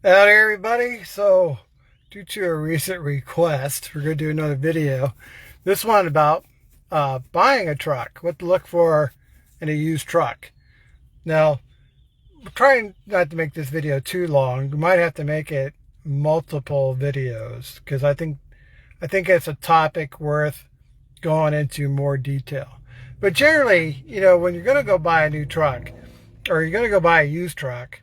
Howdy everybody. So due to a recent request, we're going to do another video. This one about buying a truck, what to look for in a used truck. Now, we're trying not to make this video too long. We might have to make it multiple videos because I think it's a topic worth going into more detail. But generally, when you're going to go buy a new truck or you're going to go buy a used truck,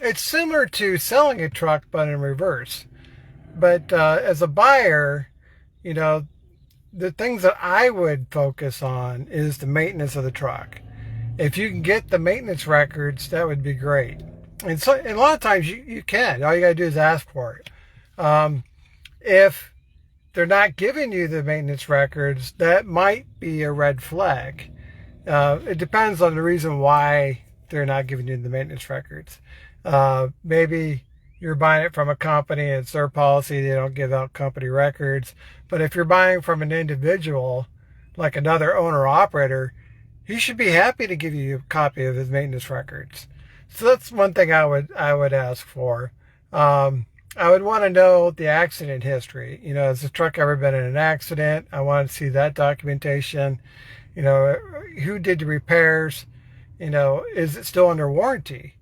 it's similar to selling a truck, but in reverse. But as a buyer, the things that I would focus on is the maintenance of the truck. If you can get the maintenance records, that would be great. And a lot of times you can. All you got to do is ask for it. If they're not giving you the maintenance records, that might be a red flag. It depends on the reason why they're not giving you the maintenance records. Maybe you're buying it from a company, it's their policy, they don't give out company records. But if you're buying from an individual, like another owner operator, he should be happy to give you a copy of his maintenance records. So that's one thing I would ask for. I would want to know the accident history. Has the truck ever been in an accident? I want to see that documentation. Who did the repairs? Is it still under warranty?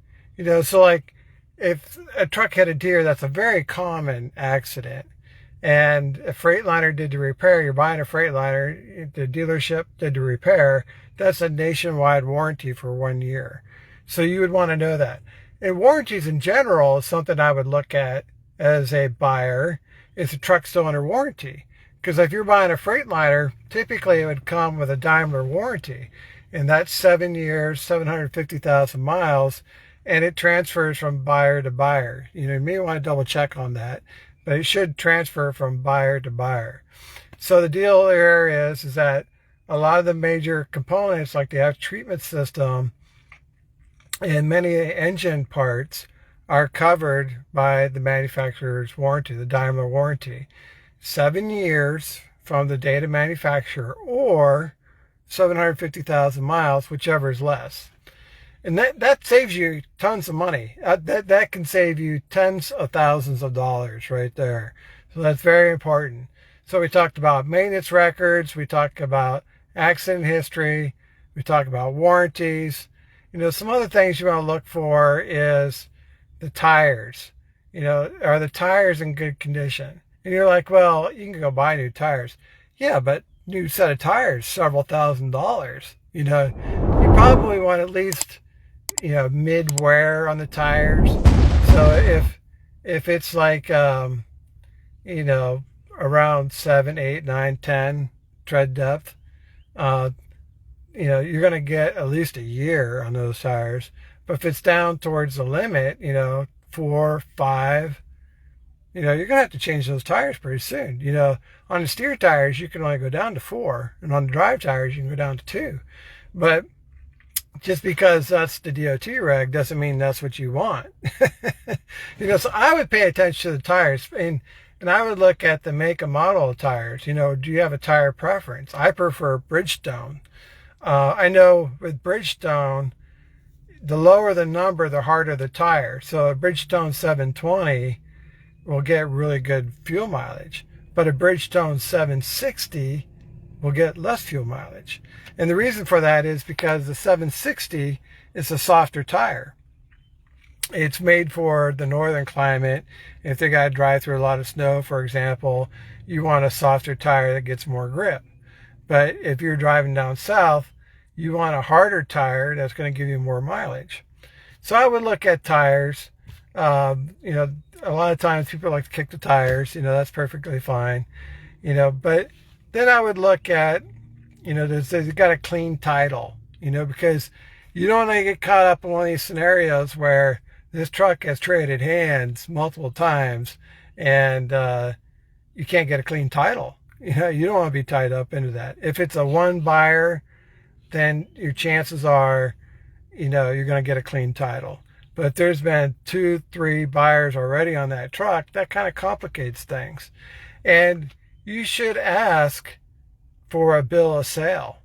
So like if a truck hit a deer, that's a very common accident. And a Freightliner did the repair, you're buying a Freightliner, the dealership did the repair, that's a nationwide warranty for 1 year. So you would want to know that. And warranties in general is something I would look at as a buyer. Is the truck still under warranty? Because if you're buying a Freightliner, typically it would come with a Daimler warranty. And that's 7 years, 750,000 miles. And it transfers from buyer to buyer. You may want to double check on that, but it should transfer from buyer to buyer. So the deal there is that a lot of the major components, like the after treatment system and many engine parts, are covered by the manufacturer's warranty, the Daimler warranty. 7 years from the date of manufacture or 750,000 miles, whichever is less. And that saves you tons of money. That can save you tens of thousands of dollars right there. So that's very important. So we talked about maintenance records. We talked about accident history. We talked about warranties. Some other things you want to look for is the tires. Are the tires in good condition? And you're like, well, you can go buy new tires. Yeah, but new set of tires, several $1,000s. You probably want at least mid wear on the tires. So if it's like around 7, 8, 9, 10 tread depth, you're going to get at least a year on those tires. But if it's down towards the limit, 4, 5, you're going to have to change those tires pretty soon. On the steer tires, you can only go down to 4, and on the drive tires, you can go down to 2. But just because that's the DOT reg doesn't mean that's what you want. So I would pay attention to the tires, and I would look at the make and model of tires. Do you have a tire preference? I prefer Bridgestone. I know with Bridgestone, the lower the number, the harder the tire. So a Bridgestone 720 will get really good fuel mileage, but a Bridgestone 760 will get less fuel mileage. And the reason for that is because the 760 is a softer tire. It's made for the northern climate. If they got to drive through a lot of snow, for example, you want a softer tire that gets more grip. But if you're driving down south, you want a harder tire that's going to give you more mileage. So I would look at tires. A lot of times people like to kick the tires. That's perfectly fine. But then I would look at, they've got a clean title, because you don't want to get caught up in one of these scenarios where this truck has traded hands multiple times and you can't get a clean title. You don't want to be tied up into that. If it's a one buyer, then your chances are, you're going to get a clean title. But if there's been 2, 3 buyers already on that truck, that kind of complicates things. And you should ask for a bill of sale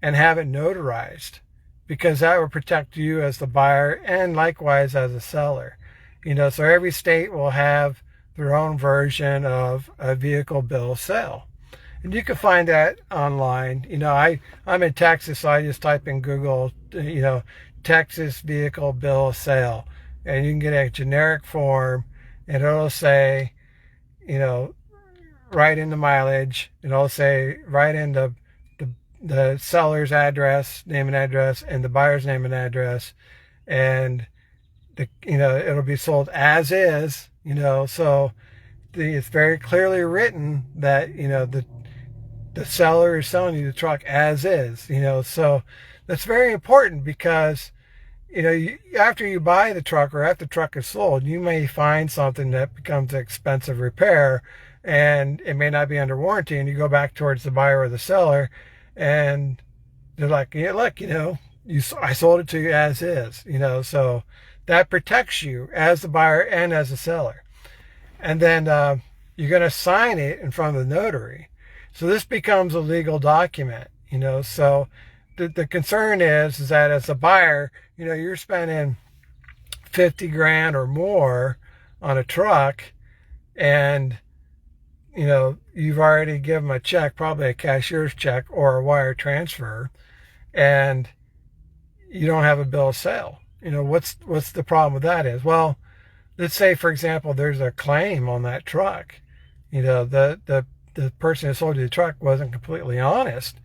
and have it notarized, because that will protect you as the buyer and likewise as a seller. So every state will have their own version of a vehicle bill of sale. And you can find that online. I'm in Texas, so I just type in Google, Texas vehicle bill of sale. And you can get a generic form, and it'll say, write in the mileage, and it'll say, write in the seller's address, name and address, and the buyer's name and address. And, it'll be sold as is, so it's very clearly written that, the seller is selling you the truck as is, so that's very important because, after you buy the truck or after the truck is sold, you may find something that becomes an expensive repair and it may not be under warranty, and you go back towards the buyer or the seller and they're like, yeah, look, I sold it to you as is, so that protects you as the buyer and as the seller. And then you're going to sign it in front of the notary. So this becomes a legal document, so the concern is that as a buyer, you're spending 50 grand or more on a truck, and, you've already given a check, probably a cashier's check or a wire transfer, and you don't have a bill of sale. What's the problem with that is, well, let's say, for example, there's a claim on that truck. The person who sold you the truck wasn't completely honest,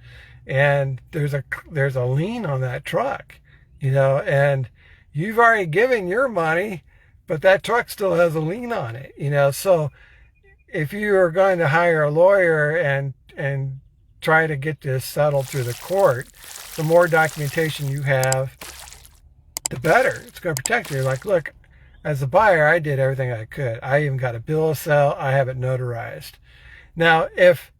and there's a lien on that truck, and you've already given your money, but that truck still has a lien on it, so if you are going to hire a lawyer and try to get this settled through the court, the more documentation you have, the better. It's going to protect you. Like, look, as a buyer, I did everything I could. I even got a bill of sale. I have it notarized. Now, if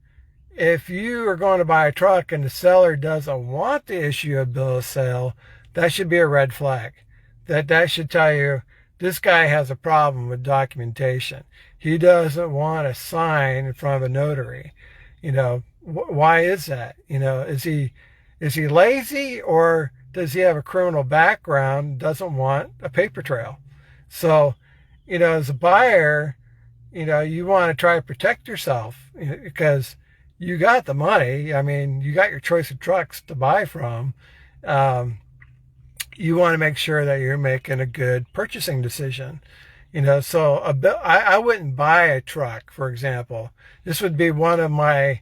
you are going to buy a truck and the seller doesn't want to issue a bill of sale, that should be a red flag. That should tell you this guy has a problem with documentation. He doesn't want to sign in front of a notary. Why is that? Is he lazy, or does he have a criminal background, doesn't want a paper trail? So, as a buyer, you want to try to protect yourself because you got the money. I mean, you got your choice of trucks to buy from. You want to make sure that you're making a good purchasing decision. So I wouldn't buy a truck, for example. This would be one of my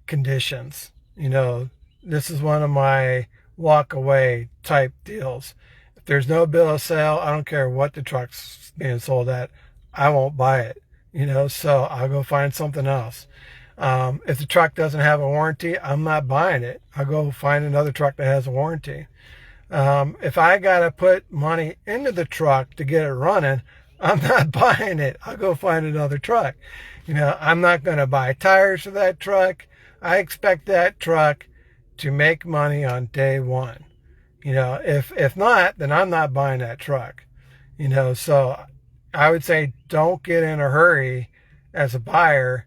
conditions. This is one of my walk away type deals. If there's no bill of sale, I don't care what the truck's being sold at, I won't buy it. So I'll go find something else. If the truck doesn't have a warranty, I'm not buying it. I'll go find another truck that has a warranty. If I got to put money into the truck to get it running, I'm not buying it. I'll go find another truck. I'm not going to buy tires for that truck. I expect that truck to make money on day one. If not, then I'm not buying that truck. So I would say don't get in a hurry as a buyer.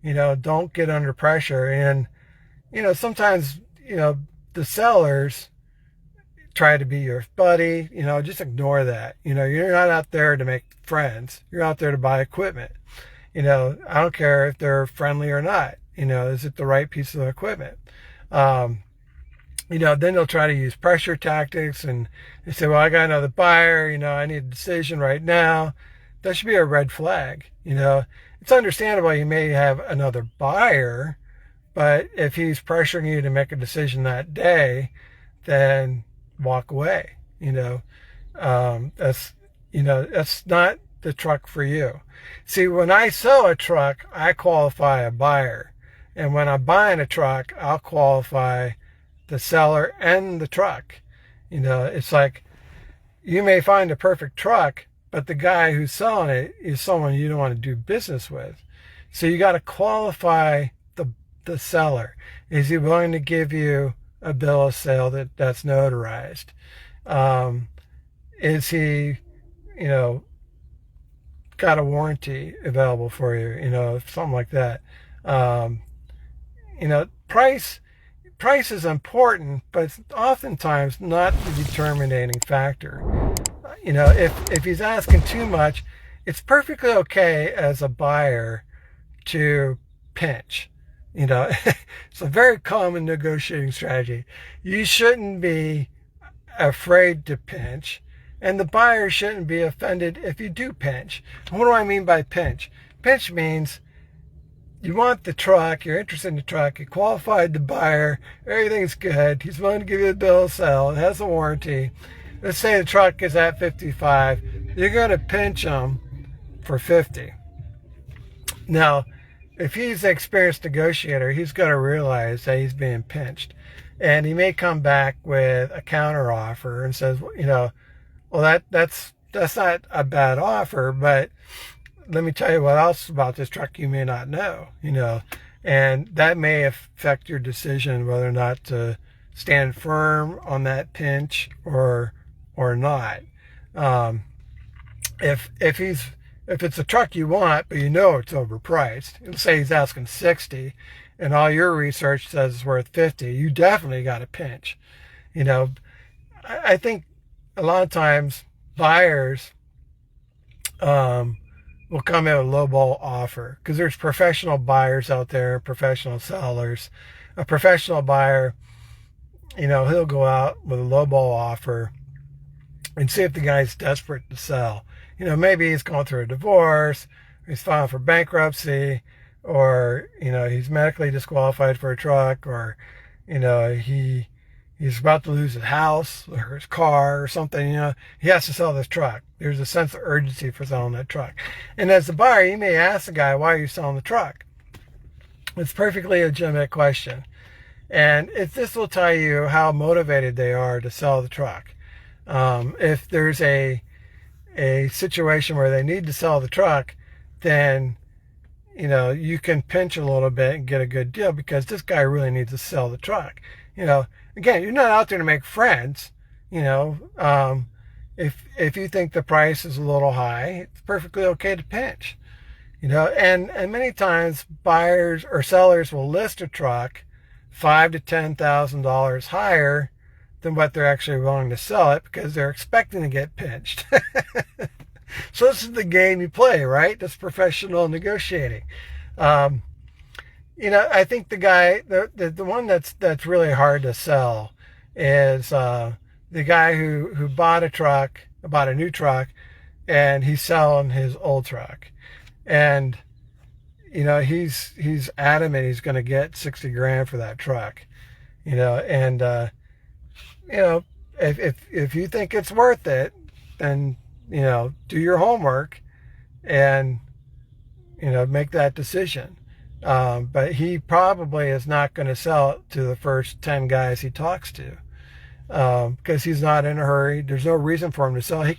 Don't get under pressure. And, sometimes, the sellers try to be your buddy. Just ignore that. You're not out there to make friends. You're out there to buy equipment. I don't care if they're friendly or not. Is it the right piece of equipment? Then they'll try to use pressure tactics and they say, well, I got another buyer, I need a decision right now. That should be a red flag. It's understandable you may have another buyer, but if he's pressuring you to make a decision that day, then walk away. That's not the truck for you. See, when I sell a truck, I qualify a buyer. And when I'm buying a truck, I'll qualify the seller and the truck. It's like you may find a perfect truck, but the guy who's selling it is someone you don't want to do business with. So you got to qualify the seller. Is he willing to give you a bill of sale that's notarized? Is he, got a warranty available for you? Something like that. Price is important, but it's oftentimes not the determining factor. You know, if he's asking too much, it's perfectly okay as a buyer to pinch. You know, it's a very common negotiating strategy. You shouldn't be afraid to pinch, and the buyer shouldn't be offended if you do pinch. What do I mean by pinch? Pinch means you want the truck, you're interested in the truck, you qualified the buyer, everything's good, he's willing to give you a bill of sale, it has a warranty. Let's say the truck is at 55, you're going to pinch him for 50. Now, if he's an experienced negotiator, he's going to realize that he's being pinched. And he may come back with a counter offer and says, you know, well, that's not a bad offer, but let me tell you what else about this truck you may not know, you know, and that may affect your decision whether or not to stand firm on that pinch or not. If it's a truck you want, but you know it's overpriced, let's say he's asking 60 and all your research says it's worth 50, you definitely got a pinch. You know, I think a lot of times buyers will come in with a lowball offer because there's professional buyers out there, professional sellers. A professional buyer, you know, he'll go out with a lowball offer and see if the guy's desperate to sell. You know, maybe he's going through a divorce, he's filing for bankruptcy, or, you know, he's medically disqualified for a truck, or, you know, he's about to lose his house or his car or something. You know, he has to sell this truck. There's a sense of urgency for selling that truck. And as a buyer, you may ask the guy, why are you selling the truck? It's a perfectly legitimate question. And this will tell you how motivated they are to sell the truck. If there's a situation where they need to sell the truck, then, you know, you can pinch a little bit and get a good deal because this guy really needs to sell the truck. You know, again, you're not out there to make friends. You know, if you think the price is a little high, it's perfectly okay to pinch. You know, and many times buyers or sellers will list a truck $5,000 to $10,000 higher than what they're actually willing to sell it because they're expecting to get pinched. So this is the game you play, right? That's professional negotiating. You know, I think the guy, the one that's really hard to sell is the guy who bought a new truck, and he's selling his old truck, and you know he's adamant he's going to get 60 grand for that truck. You know, and you know, if you think it's worth it, then, you know, do your homework and, you know, make that decision. But he probably is not going to sell it to the first 10 guys he talks to, because he's not in a hurry. There's no reason for him to sell. He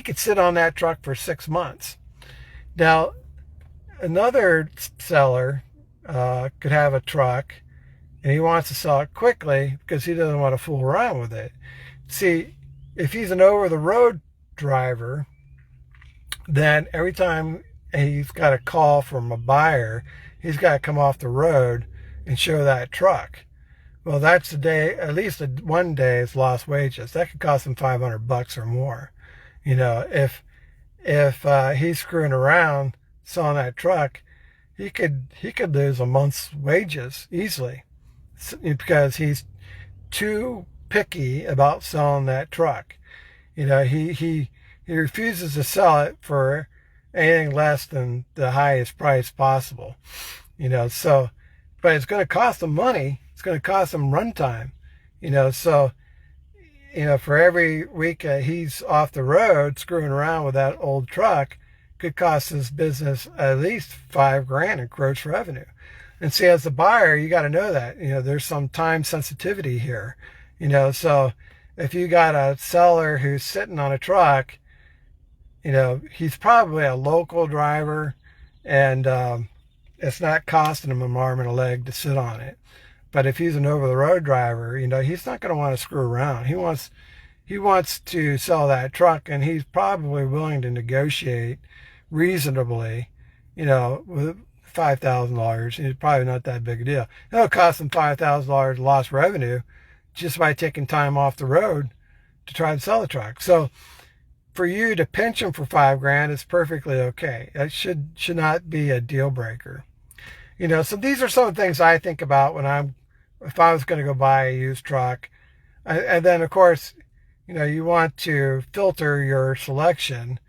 could sit on that truck for 6 months. Now, another seller could have a truck and he wants to sell it quickly because he doesn't want to fool around with it. See, if he's an over-the-road driver, then every time he's got a call from a buyer, he's got to come off the road and show that truck. Well, that's a day, at least one day's lost wages. That could cost him $500 or more. You know, if he's screwing around selling that truck, he could lose a month's wages easily, because he's too picky about selling that truck. You know, he refuses to sell it for anything less than the highest price possible. You know, so, but it's going to cost him money. It's going to cost him runtime. You know, so, you know, for every week he's off the road screwing around with that old truck, could cost his business at least $5 grand in gross revenue. And see, as a buyer, you got to know that, you know, there's some time sensitivity here, you know. So if you got a seller who's sitting on a truck, you know, he's probably a local driver, and it's not costing him an arm and a leg to sit on it. But if he's an over-the-road driver, you know, he's not going to want to screw around. He wants to sell that truck, and he's probably willing to negotiate reasonably, you know, with $5,000. It's probably not that big a deal. It'll cost him $5,000 lost revenue just by taking time off the road to try and sell the truck. So for you to pinch them for $5,000 is perfectly okay. That should not be a deal breaker. So these are some of the things I think about if I was going to go buy a used truck. And then, of course, you want to filter your selection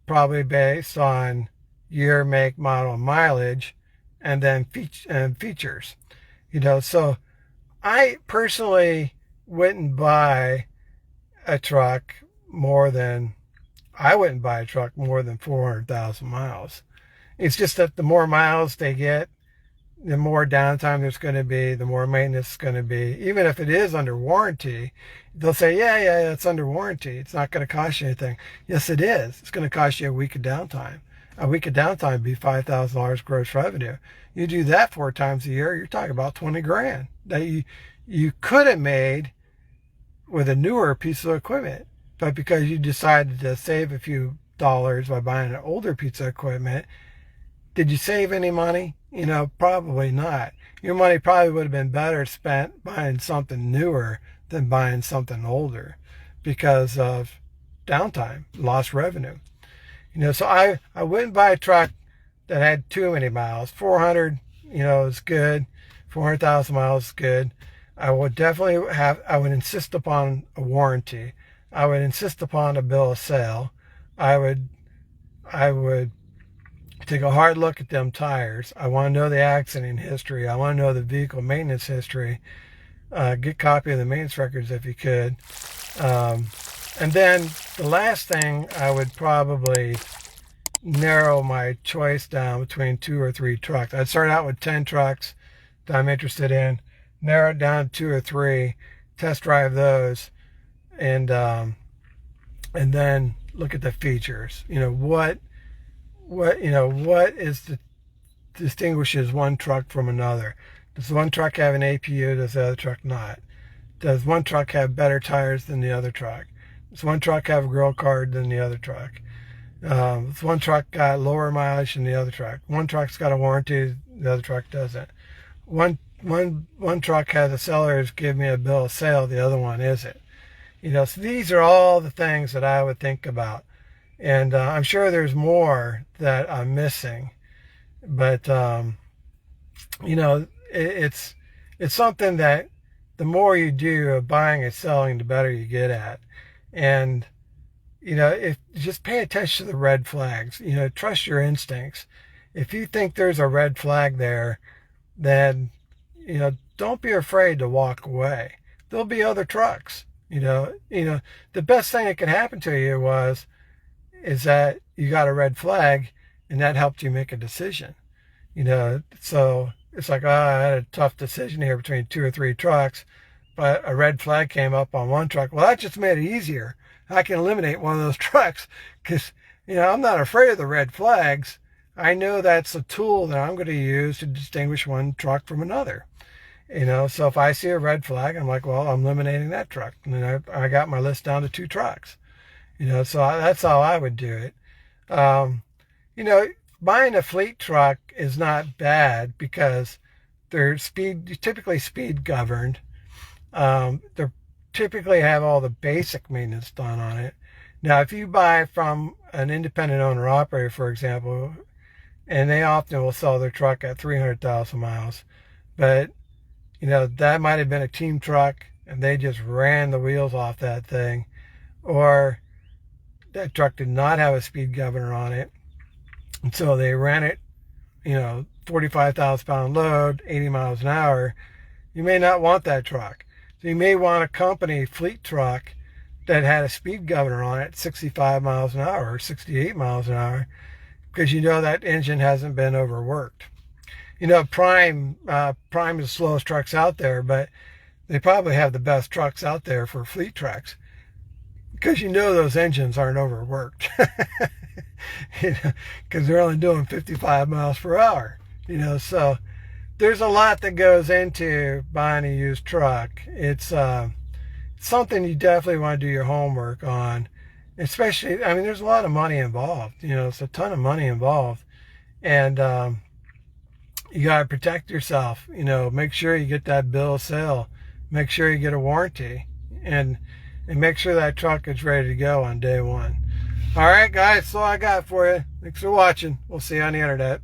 probably based on year, make, model, and mileage, and then features. So I personally wouldn't buy a truck more than 400,000 miles. It's just that the more miles they get, the more downtime there's going to be, the more maintenance is going to be. Even if it is under warranty, they'll say, yeah, it's under warranty. It's not going to cost you anything. Yes, it is. It's going to cost you a week of downtime. A week of downtime would be $5,000 gross revenue. You do that 4 times a year, you're talking about $20,000 that you could have made with a newer piece of equipment. But because you decided to save a few dollars by buying an older piece of equipment, did you save any money? Probably not. Your money probably would have been better spent buying something newer than buying something older because of downtime, lost revenue. So I wouldn't buy a truck that had too many miles. 400, is good. 400,000 miles is good. I would insist upon a warranty. I would insist upon a bill of sale. I would take a hard look at them tires. I want to know the accident history. I want to know the vehicle maintenance history. Get a copy of the maintenance records if you could. And then the last thing, I would probably narrow my choice down between 2 or 3 trucks. I'd start out with 10 trucks that I'm interested in, narrow it down to 2 or 3, test drive those, and then look at the features. What distinguishes one truck from another? Does one truck have an APU? Does the other truck not? Does one truck have better tires than the other truck? Does one truck have a grill card than the other truck? Does one truck got lower mileage than the other truck? One truck's got a warranty, the other truck doesn't. One truck has a seller's give me a bill of sale, the other one isn't. So these are all the things that I would think about. And I'm sure there's more that I'm missing, but it's something that the more you do of buying and selling, the better you get at. And if just pay attention to the red flags. Trust your instincts. If you think there's a red flag there, then don't be afraid to walk away. There'll be other trucks. The best thing that could happen to you is that you got a red flag and that helped you make a decision. So it's like, I had a tough decision here between 2 or 3 trucks, but a red flag came up on one truck. Well, that just made it easier. I can eliminate one of those trucks because, I'm not afraid of the red flags. I know that's a tool that I'm going to use to distinguish one truck from another. So if I see a red flag, I'm like, well, I'm eliminating that truck. And then I got my list down to 2 trucks. So that's how I would do it. Buying a fleet truck is not bad because they're typically speed governed. They typically have all the basic maintenance done on it. Now, if you buy from an independent owner operator, for example, and they often will sell their truck at 300,000 miles, but that might have been a team truck and they just ran the wheels off that thing, or that truck did not have a speed governor on it, and so they ran it 45,000 pound load, 80 miles an hour. You may not want that truck. So you may want a company fleet truck that had a speed governor on it, 65 miles an hour or 68 miles an hour, because that engine hasn't been overworked. Prime is the slowest trucks out there, but they probably have the best trucks out there for fleet trucks because those engines aren't overworked. Because they're only doing 55 miles per hour. So there's a lot that goes into buying a used truck. It's something you definitely want to do your homework on. Especially, there's a lot of money involved. It's a ton of money involved. And you got to protect yourself. Make sure you get that bill of sale. Make sure you get a warranty. And make sure that truck is ready to go on day one. All right, guys, that's all I got for you. Thanks for watching. We'll see you on the internet.